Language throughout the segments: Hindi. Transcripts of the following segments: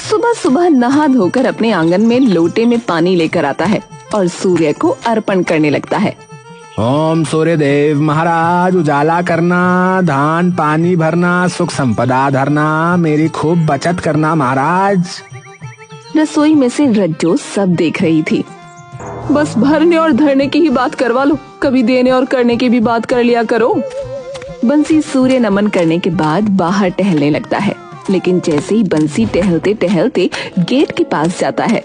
सुबह सुबह नहा धोकर अपने आंगन में लोटे में पानी लेकर आता है और सूर्य को अर्पण करने लगता है। ओम सूर्य देव महाराज, उजाला करना, धान पानी भरना, सुख संपदा धरना, मेरी खूब बचत करना महाराज। रसोई में से रज्जो सब देख रही थी। बस भरने और धरने की ही बात करवा लो, कभी देने और करने की भी बात कर लिया करो। बंसी सूर्य नमन करने के बाद बाहर टहलने लगता है, लेकिन जैसे ही बंसी टहलते टहलते गेट के पास जाता है,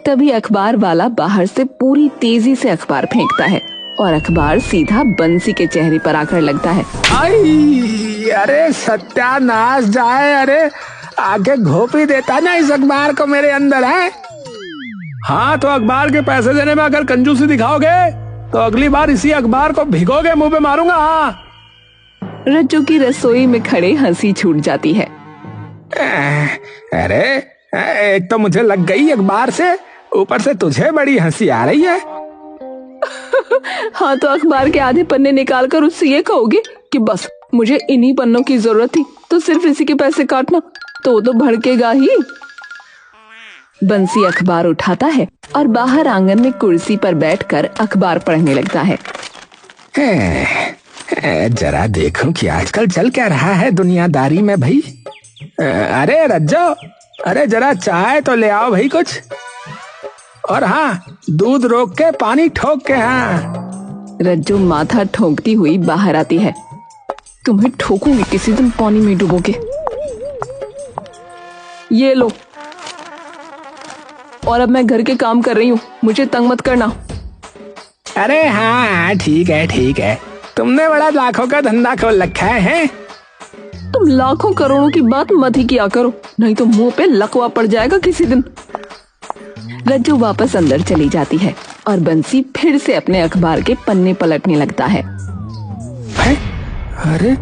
तभी अखबार वाला बाहर से पूरी तेजी से अखबार फेंकता है और अखबार सीधा बंसी के चेहरे पर आकर लगता है। आई, अरे सत्यानाश जाए, अरे आगे घोप ही देता ना इस अखबार को मेरे अंदर है। हाँ, तो अखबार के पैसे देने में अगर कंजूसी दिखाओगे तो अगली बार इसी अखबार को भिगोगे मुंह पे मारूंगा। हाँ। रज्जू की रसोई में खड़े हंसी छूट जाती है। अरे एक तो मुझे लग गई अखबार से, ऊपर से तुझे बड़ी हंसी आ रही है। हाँ, तो अखबार के आधे पन्ने निकाल कर उससे ये कहोगे कि बस मुझे इन्हीं पन्नों की जरूरत थी, तो सिर्फ इसी के पैसे काटना, तो भड़केगा ही। बंसी अखबार उठाता है और बाहर आंगन में कुर्सी पर बैठकर अखबार पढ़ने लगता है। जरा देखूं कि आजकल चल क्या रहा है दुनियादारी में भाई। अरे रज्जो, अरे जरा चाय तो ले आओ भाई कुछ, और हाँ, दूध रोक के पानी ठोक के। हाँ। रज्जो माथा ठोकती हुई बाहर आती है। तुम्हें ठोकूंगी किसी दिन, पानी में डूबोगे। ये लो, और अब मैं घर के काम कर रही हूँ, मुझे तंग मत करना। अरे हाँ ठीक है ठीक है, तुमने बड़ा लाखों का धंधा खोल रखा है। तुम लाखों करोड़ों की बात मत ही किया करो, नहीं तो मुंह पे लकवा पड़ जाएगा किसी दिन। रज्जू वापस अंदर चली जाती है और बंसी फिर से अपने अखबार के पन्ने पलटने लगता है। अरे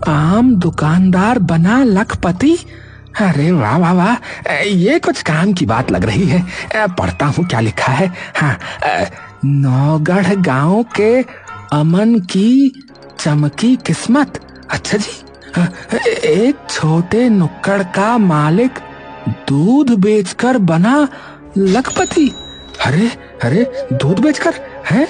आम दुकानदार बना लखपति, अरे वाह वाह वाह, ये कुछ काम की बात लग रही है। पढ़ता हूँ क्या लिखा है। हाँ, नौगढ़ गांव के अमन की चमकी किस्मत। अच्छा जी, एक छोटे नुक्कड़ का मालिक दूध बेचकर बना लखपति। अरे अरे, दूध बेचकर है।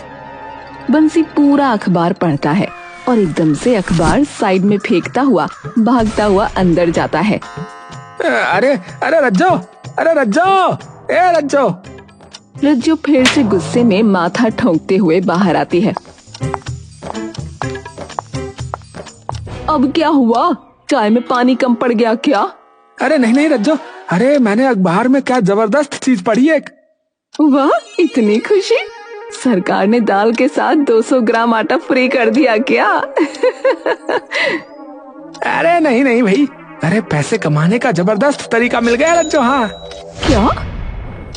बंसी पूरा अखबार पढ़ता है और एकदम से अखबार साइड में फेंकता हुआ भागता हुआ अंदर जाता है। अरे अरे रज्जो, अरे रज्जो, ए रज्जो। रज्जो फिर से गुस्से में माथा ठोंकते हुए बाहर आती है। अब क्या हुआ, चाय में पानी कम पड़ गया क्या? अरे नहीं नहीं रज्जो, अरे मैंने अखबार में क्या जबरदस्त चीज पढ़ी है। वाह, इतनी खुशी, सरकार ने दाल के साथ 200 ग्राम आटा फ्री कर दिया क्या? अरे नहीं नहीं भाई, अरे पैसे कमाने का जबरदस्त तरीका मिल गया रज्जो। हाँ। क्या?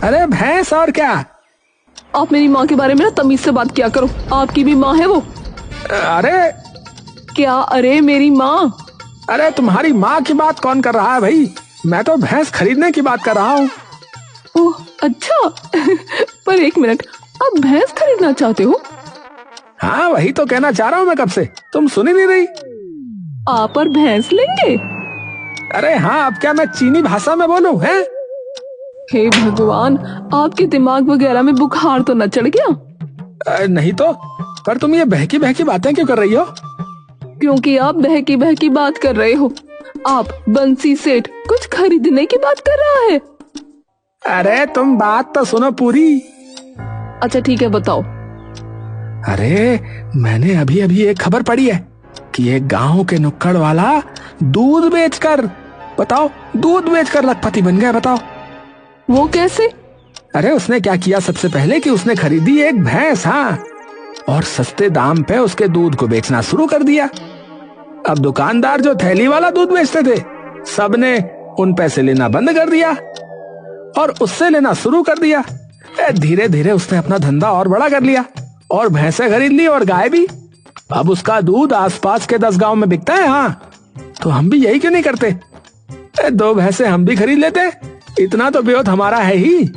अरे भैंस और क्या। आप मेरी माँ के बारे में ना तमीज से बात किया करो, आपकी भी माँ है वो। अरे क्या? अरे मेरी माँ। अरे तुम्हारी माँ की बात कौन कर रहा है भाई, मैं तो भैंस खरीदने की बात कर रहा हूँ। ओह अच्छा। पर एक मिनट, आप भैंस खरीदना चाहते हो? हाँ वही तो कहना चाह रहा हूँ मैं कब से, तुम सुन ही नहीं रही। आप और भैंस लेंगे? अरे हाँ, अब क्या मैं चीनी भाषा में बोलूं हैं? हे भगवान, आपके दिमाग वगैरह में बुखार तो न चढ़ गया? नहीं तो, पर तुम ये बहकी बहकी बातें क्यों कर रही हो? क्योंकि आप बहकी बहकी बात कर रहे हो। आप बंसी सेठ कुछ खरीदने की बात कर रहा है। अरे तुम बात तो सुनो पूरी। अच्छा ठीक है, बताओ। अरे मैंने अभी अभी एक खबर पढ़ी है कि एक गांव के नुक्कड़ वाला दूध बेचकर, बताओ, दूध बेचकर लखपति बन गया। बताओ वो कैसे? अरे उसने क्या किया, सबसे पहले कि उसने खरीदी एक भैंस। हाँ, और सस्ते दाम पे उसके दूध को बेचना शुरू कर दिया। अब दुकानदार जो थैली वाला दूध बेचते थे, सबने उन पैसे लेना बंद कर दिया और उससे लेना शुरू कर दिया। धीरे धीरे उसने अपना धंधा और बड़ा कर लिया और भैंसें खरीद ली और गाय भी। अब उसका दूध आसपास के 10 गांव में बिकता है। हाँ, तो हम भी यही क्यों नहीं करते, 2 भैंसें हम भी खरीद लेते, इतना तो ब्योत हमारा है ही।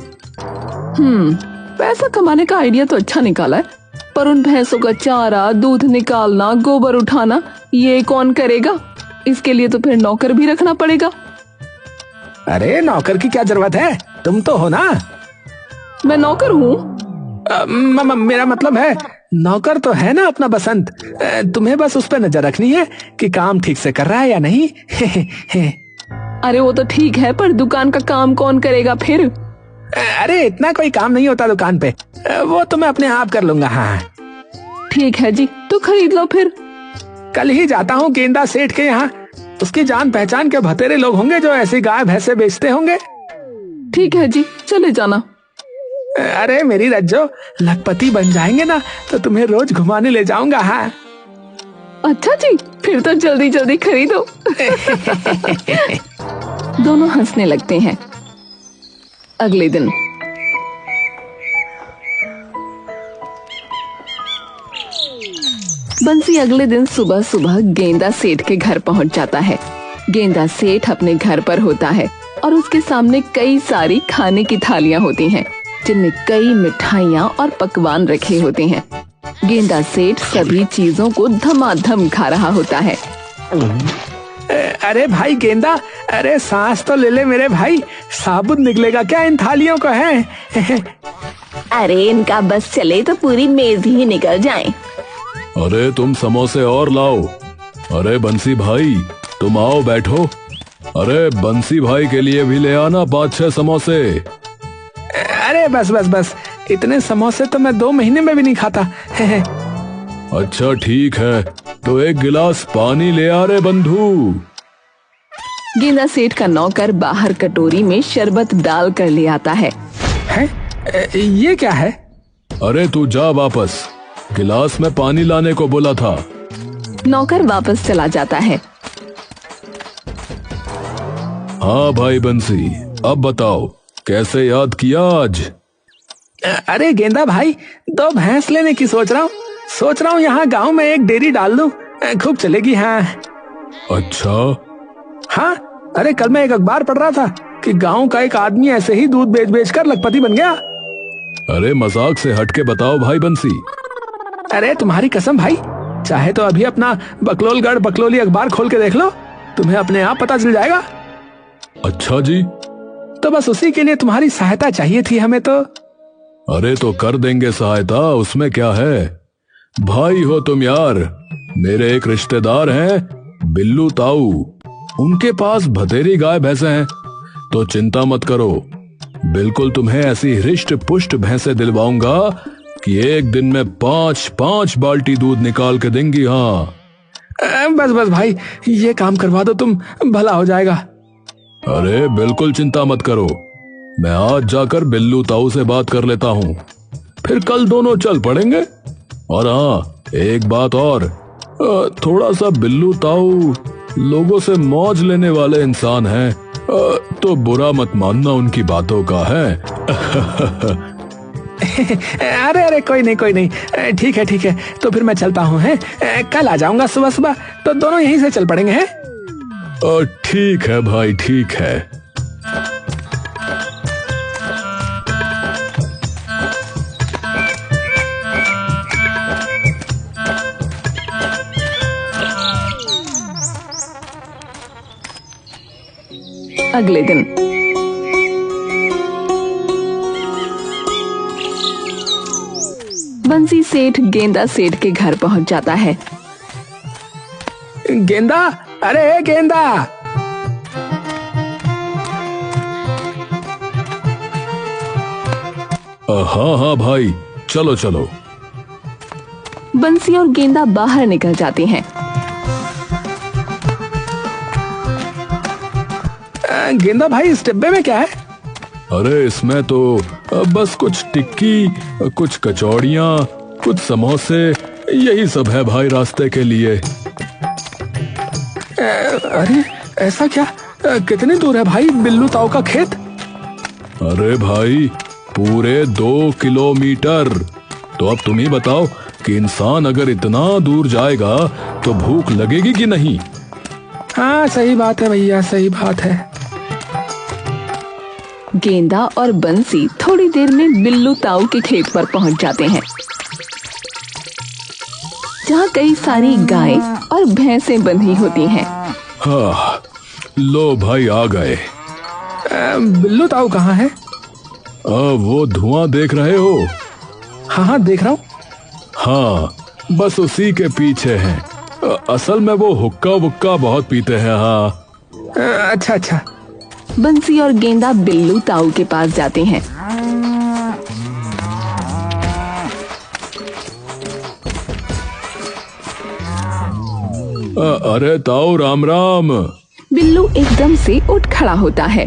पैसा कमाने का आइडिया तो अच्छा निकाला है, पर उन भैंसों का चारा, दूध निकालना, गोबर उठाना, ये कौन करेगा? इसके लिए तो फिर नौकर भी रखना पड़ेगा। अरे नौकर की क्या जरूरत है, तुम तो हो ना। मैं नौकर हूँ? मेरा मतलब है नौकर तो है ना अपना बसंत। तुम्हें बस उस पर नजर रखनी है कि काम ठीक से कर रहा है या नहीं। अरे वो तो ठीक है, पर दुकान का काम कौन करेगा फिर? अरे इतना कोई काम नहीं होता दुकान पे, वो तो मैं अपने आप कर लूंगा। हाँ ठीक है जी, तो खरीद लो फिर। कल ही जाता हूँ गेंदा सेठ के यहाँ, उसकी जान पहचान के भतेरे लोग होंगे जो ऐसी गाय भैंसे बेचते होंगे। ठीक है जी, चले जाना। अरे मेरी रज्जो, लखपति बन जाएंगे ना तो तुम्हें रोज घुमाने ले जाऊंगा। हाँ अच्छा जी, फिर तो जल्दी जल्दी खरीदो। दोनों हंसने लगते हैं। अगले दिन बंसी अगले दिन सुबह सुबह गेंदा सेठ के घर पहुंच जाता है। गेंदा सेठ अपने घर पर होता है और उसके सामने कई सारी खाने की थालियां होती हैं, जिनमें कई मिठाइयाँ और पकवान रखे होते हैं। गेंदा सेठ सभी चीजों को धमाधम खा रहा होता है। अरे भाई गेंदा, अरे सांस तो ले ले मेरे भाई, साबुत निकलेगा क्या इन थालियों को है? अरे इनका बस चले तो पूरी मेज ही निकल जाए। अरे तुम समोसे और लाओ। अरे बंसी भाई तुम आओ बैठो। अरे बंसी भाई के लिए भी ले आना 5-6 समोसे। अरे बस बस बस, इतने समोसे तो मैं 2 महीने में भी नहीं खाता। अच्छा ठीक है, तो 1 गिलास पानी ले आ रे बंधु। गेंदा सेठ का नौकर बाहर कटोरी में शरबत डाल कर ले आता है। ये क्या है? अरे तू जा वापस, गिलास में पानी लाने को बोला था। नौकर वापस चला जाता है। हाँ भाई बंसी, अब बताओ कैसे याद किया आज? अरे गेंदा भाई, 2 भैंस लेने की सोच रहा हूँ यहाँ गांव में एक डेयरी डाल दूं, खूब चलेगी। हाँ अच्छा। हाँ, अरे कल मैं एक अखबार पढ़ रहा था कि गांव का एक आदमी ऐसे ही दूध बेच बेच कर लखपति बन गया। अरे मजाक से हटके बताओ भाई बंसी। अरे तुम्हारी कसम भाई, चाहे तो अभी अपना बकलोलगढ़ बकलोली अखबार खोल के देख लो, तुम्हें अपने आप पता चल जाएगा। अच्छा जी। तो बस उसी के लिए तुम्हारी सहायता चाहिए थी हमें तो। अरे तो कर देंगे सहायता, उसमें क्या है। भाई हो तुम यार। मेरे एक रिश्तेदार हैं बिल्लू ताऊ, उनके पास भतेरी गाय भैंसे हैं, तो चिंता मत करो, बिल्कुल तुम्हें ऐसी हृष्ट पुष्ट भैंसे दिलवाऊंगा कि एक दिन में 5-5 बाल्टी दूध निकाल के देंगी। हाँ बस बस भाई, ये काम करवा दो तुम, भला हो जाएगा। अरे बिल्कुल चिंता मत करो, मैं आज जाकर बिल्लू ताऊ से बात कर लेता हूँ, फिर कल दोनों चल पड़ेंगे। और हाँ एक बात और, थोड़ा सा बिल्लू ताऊ लोगों से मौज लेने वाले इंसान हैं, तो बुरा मत मानना उनकी बातों का है। अरे अरे कोई नहीं, ठीक है, तो फिर मैं चलता हूँ। है कल आ जाऊंगा सुबह सुबह, तो दोनों यहीं से चल पड़ेंगे। हैं ठीक है भाई, ठीक है। अगले दिन बंसी सेठ गेंदा सेठ के घर पहुंच जाता है। गेंदा, अरे गेंदा। हाँ भाई, चलो चलो। बंसी और गेंदा बाहर निकल जाते हैं। गेंदा भाई, इस डिब्बे में क्या है? अरे इसमें तो बस कुछ टिक्की, कुछ कचौड़ियाँ, कुछ समोसे, यही सब है भाई रास्ते के लिए। अरे ऐसा क्या? कितनी दूर है भाई बिल्लू ताऊ का खेत? अरे भाई पूरे 2 किलोमीटर। तो अब तुम ही बताओ कि इंसान अगर इतना दूर जाएगा तो भूख लगेगी कि नहीं? हाँ सही बात है भैया, सही बात है। गेंदा और बंसी थोड़ी देर में बिल्लू ताऊ के खेत पर पहुंच जाते हैं, जहाँ कई सारी गाय और भैंसें बंधी होती हैं। हाँ लो भाई आ गए। बिल्लू ताऊ कहाँ है? वो धुआं देख रहे हो? हाँ हाँ देख रहा हूँ। हाँ, बस उसी के पीछे हैं। असल में वो हुक्का वुक्का बहुत पीते हैं। हाँ। अच्छा अच्छा। बंसी और गेंदा बिल्लू ताऊ के पास जाते हैं। अरे ताऊ राम राम। बिल्लू एकदम से उठ खड़ा होता है।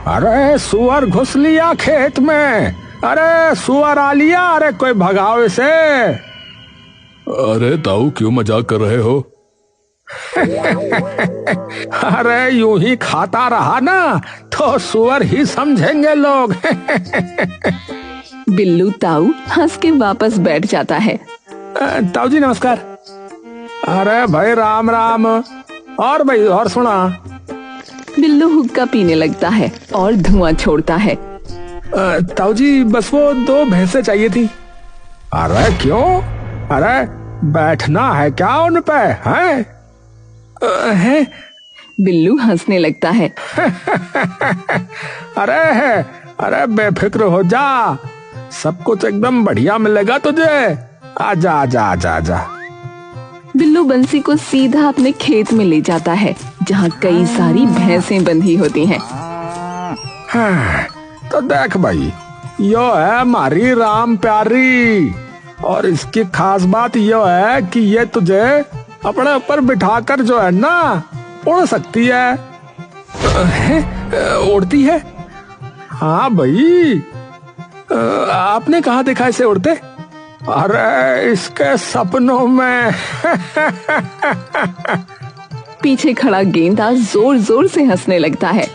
अरे सुअर घुस लिया खेत में, अरे सुअर आ लिया, अरे कोई भगाओ इसे। अरे ताऊ क्यों मजाक कर रहे हो? अरे यूं ही खाता रहा ना तो सुअर ही समझेंगे लोग। बिल्लू ताऊ हंस के वापस बैठ जाता है। ताऊ जी नमस्कार। अरे भाई राम राम। और भाई और सुना। बिल्लू हुक्का पीने लगता है और धुआं छोड़ता है। ताऊ जी बस वो 2 भैंसें चाहिए थी। अरे क्यों? अरे बैठना है क्या उन पे? हैं? बिल्लू हंसने लगता है। अरे बेफिक्र हो जा, सब कुछ एकदम बढ़िया मिलेगा तुझे। आजा आजा आजा आजा। बिल्लू बंसी को सीधा अपने खेत में ले जाता है जहाँ कई सारी भैंसें बंधी होती हैं। हाँ, तो देख भाई, यो है हमारी राम प्यारी, और इसकी खास बात यो है कि ये तुझे अपने ऊपर बिठाकर जो है ना उड़ सकती है। उड़ती है? हाँ भाई। आपने कहाँ देखा इसे उड़ते? अरे इसके सपनों में। पीछे खड़ा गेंदा जोर जोर से हंसने लगता है।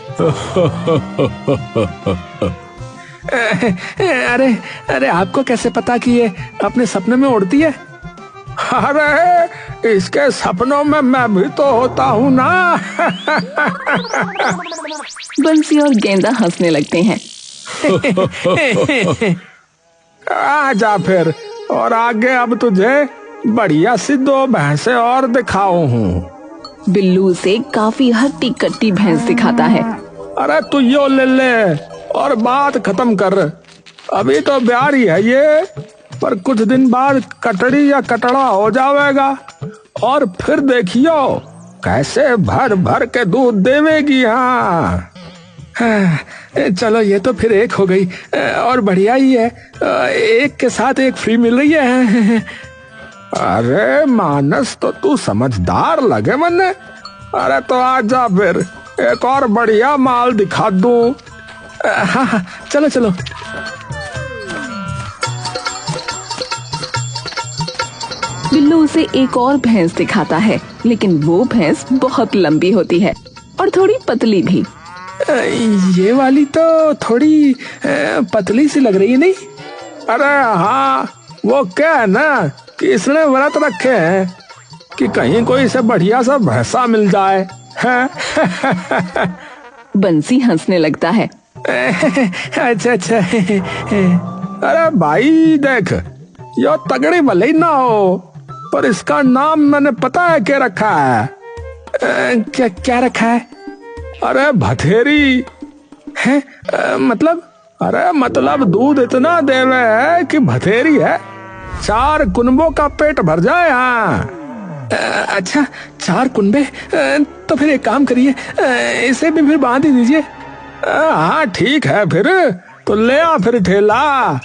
अरे आपको कैसे पता कि ये अपने सपने में उड़ती है? अरे इसके सपनों में मैं भी तो होता हूँ ना। बंसी और गेंदा हंसने लगते हैं। आजा फिर, और आगे अब तुझे बढ़िया सी 2 भैंसें और दिखाऊं हूँ। बिल्लू से काफी हट्टी कट्टी भैंस दिखाता है। अरे तू यो ले ले और बात खत्म कर। अभी तो ब्यारी है ये, पर कुछ दिन बाद कटड़ी या कटड़ा हो जाएगा, और फिर देखियो कैसे भर भर के दूध देवेगी। हाँ चलो ये तो फिर एक हो गई, और बढ़िया ही है, एक के साथ एक फ्री मिल रही है। अरे मानस तो तू समझदार लगे मन्ने। अरे तो आजा फिर, एक और बढ़िया माल दिखा दूं। हाँ चलो चलो। बिल्लू उसे एक और भैंस दिखाता है, लेकिन वो भैंस बहुत लंबी होती है और थोड़ी पतली भी। ये वाली तो थोड़ी पतली सी लग रही है नहीं? अरे हाँ, वो क्या है ना कि इसने व्रत रखे हैं कि कहीं कोई इसे बढ़िया सा भैंसा मिल जाए। बंसी हंसने लगता है। अच्छा अच्छा। अरे भाई देख, यो तगड़ी भले ही ना हो, पर इसका नाम मैंने पता है क्या रखा है। क्या क्या रखा है? अरे भथेरी है। मतलब? अरे मतलब दूध इतना देवे है कि भथेरी है, 4 कुनबों का पेट भर जाए। हाँ अच्छा 4 कुनबे? तो फिर एक काम करिए, इसे भी फिर बांध ही दीजिए। हाँ ठीक है फिर, तो ले आ फिर ठेला।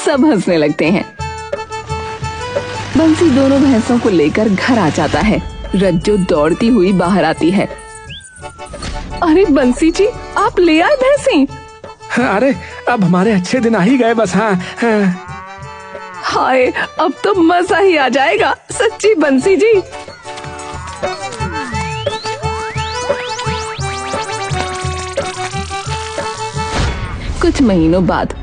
सब हंसने लगते हैं। बंसी दोनों भैंसों को लेकर घर आ जाता है। रज्जो दौड़ती हुई बाहर आती है। अरे बंसी जी, आप ले आए भैंसें? अरे अब हमारे अच्छे दिन आ ही गए बस। हाँ हाय, अब तो मजा ही आ जाएगा सच्ची बंसी जी। कुछ महीनों बाद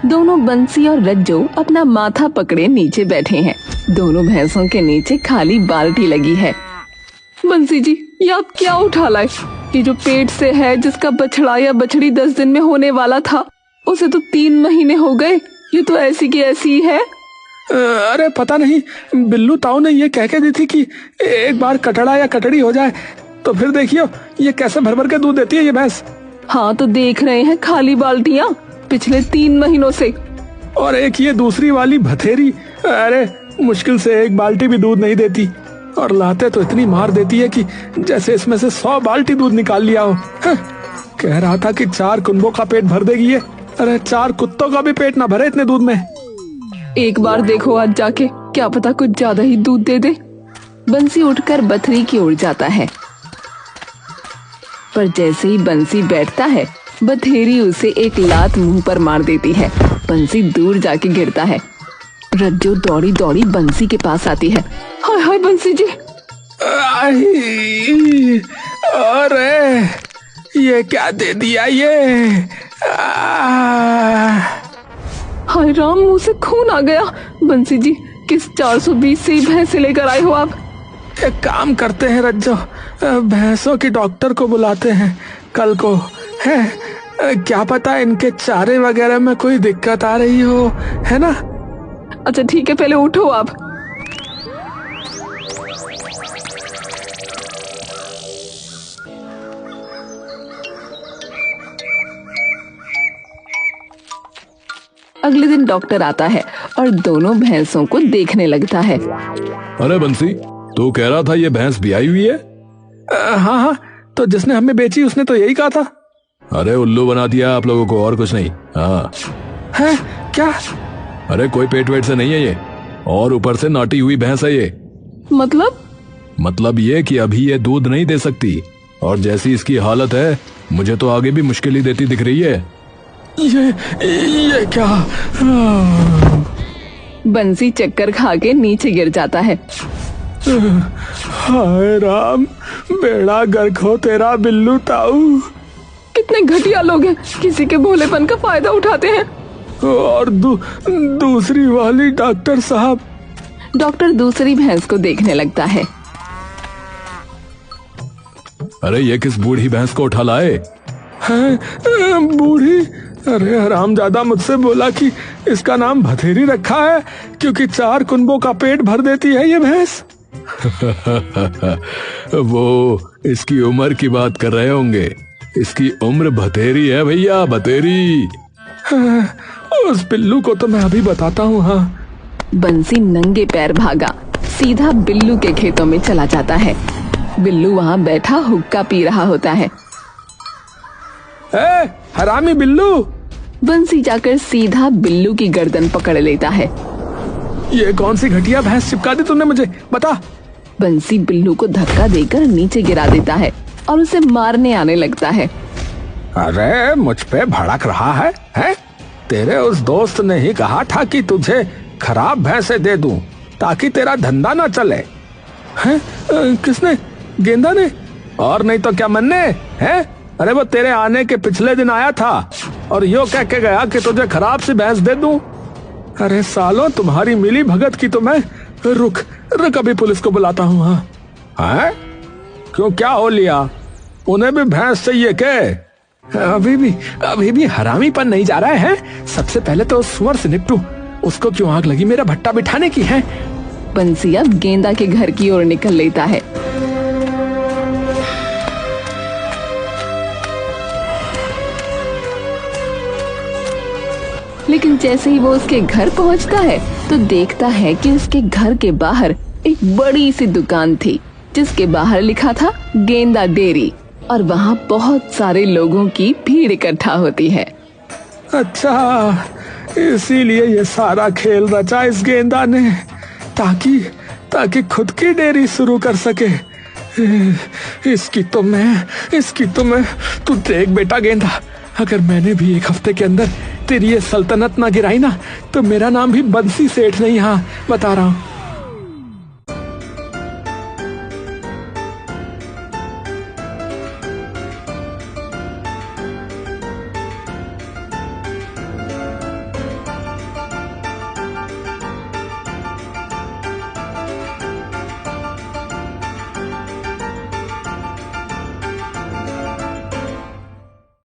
दोनों बंसी और रज्जो अपना माथा पकड़े नीचे बैठे हैं। दोनों भैंसों के नीचे खाली बाल्टी लगी है। बंसी जी, ये आप क्या उठा लाए? ये जो पेट से है, जिसका बछड़ा या बछड़ी 10 दिन में होने वाला था, उसे तो 3 महीने हो गए। ये तो ऐसी की ऐसी है। अरे पता नहीं, बिल्लू ताऊ ने ये कह के दी थी कि एक बार कटड़ा या कटड़ी हो जाए तो फिर देखियो ये कैसे भर भर के दूध देती है ये भैंस। हाँ तो देख रहे हैं खाली बाल्टियाँ पिछले 3 महीनों से। और एक ये दूसरी वाली भथेरी, अरे मुश्किल से 1 बाल्टी भी दूध नहीं देती और लाते तो इतनी मार देती है कि जैसे इसमें से 100 बाल्टी दूध निकाल लिया हो। कह रहा था कि 4 कुंबों का पेट भर देगी ये, अरे 4 कुत्तों का भी पेट ना भरे इतने दूध में। एक बार देखो आज जाके, क्या पता कुछ ज्यादा ही दूध दे दे। बंसी उठकर बथरी की ओर जाता है, पर जैसे ही बंसी बैठता है बथेरी उसे एक लात मुंह पर मार देती है। बंसी दूर जाके गिरता है। रज्जो दौड़ी दौड़ी बंसी के पास आती है। हाय हाय बंसी जी। अरे ये क्या दे दिया ये। हाय राम, मुंह से खून आ गया। बंसी जी किस 420 से ही भैंसे लेकर आए हो आप? एक काम करते हैं रज्जो, भैंसों की डॉक्टर को बुलाते हैं कल को। है क्या पता इनके चारे वगैरह में कोई दिक्कत आ रही हो, है ना। अच्छा ठीक है, पहले उठो आप। अगले दिन डॉक्टर आता है और दोनों भैंसों को देखने लगता है। अरे बंसी, तू कह रहा था ये भैंस ब्याई हुई है? हाँ हाँ, तो जिसने हमें बेची उसने तो यही कहा था। अरे उल्लू बना दिया आप लोगों को, और कुछ नहीं। हाँ है क्या? अरे कोई पेट वेट से नहीं है ये, और ऊपर से नाटी हुई भैंस है ये। मतलब ये कि अभी ये दूध नहीं दे सकती, और जैसी इसकी हालत है मुझे तो आगे भी मुश्किल ही देती दिख रही है। ये क्या? बंसी चक्कर खा के नीचे गिर जाता है। हाय राम, बेड़ा गर्क हो तेरा बिल्लू ताऊ। कितने घटिया लोग हैं, किसी के भोलेपन का फायदा उठाते हैं। और दूसरी वाली डॉक्टर साहब। डॉक्टर दूसरी भैंस को देखने लगता है। अरे ये किस बूढ़ी भैंस को उठा लाए? हैं बूढ़ी? अरे हरामजादा मुझसे बोला कि इसका नाम भथेरी रखा है क्योंकि 4 कुंबों का पेट भर देती है ये भैंस। वो इसकी उम्र की बात कर रहे होंगे। इसकी उम्र भतेरी है भैया, भतेरी। उस बिल्लू को तो मैं अभी बताता हूँ। हाँ। बंसी नंगे पैर भागा, सीधा बिल्लू के खेतों में चला जाता है। बिल्लू वहाँ बैठा हुक्का पी रहा होता है। हरामी बिल्लू! बंसी जाकर सीधा बिल्लू की गर्दन पकड़ लेता है। ये कौन सी घटिया भैंस चिपका दी तूने मुझे, बता। बंसी बिल्लू को धक्का देकर नीचे गिरा देता है और उसे मारने आने लगता है। अरे मुझ पे भड़क रहा है, हैं? तेरे उस दोस्त ने ही कहा था कि तुझे खराब भैंसे दे दूं ताकि तेरा धंधा ना चले। हैं? किसने? गेंदा ने? और नहीं तो क्या मन्ने? हैं? अरे वो तेरे आने के पिछले दिन आया था और यो कह के गया कि तुझे खराब सी भैंस दे दूं। अरे सालों, तुम्हारी मिली भगत की तो मैं रुक अभी पुलिस को बुलाता हूँ। हाँ? क्यों, क्या हो लिया? उन्हें भी भैंस चाहिए क्या? अभी भी हरामीपन नहीं जा रहा है। सबसे पहले तो उस सुअर से निपटू। उसको क्यों आग लगी मेरा भट्टा बिठाने की है। बंसी अब गेंदा के घर की ओर निकल लेता है। लेकिन जैसे ही वो उसके घर पहुंचता है तो देखता है कि उसके घर के बाहर एक बड़ी सी दुकान थी जिसके बाहर लिखा था गेंदा डेयरी, और वहाँ बहुत सारे लोगों की भीड़ इकट्ठा होती है। अच्छा, इसीलिए ये सारा खेल रचा इस गेंदा ने, ताकि खुद की डेयरी शुरू कर सके। इसकी तो मैं तू देख बेटा गेंदा, अगर मैंने भी 1 हफ्ते के अंदर तेरी ये सल्तनत ना गिराई ना तो मेरा नाम भी बंसी सेठ नहीं। हाँ बता रहा हूँ।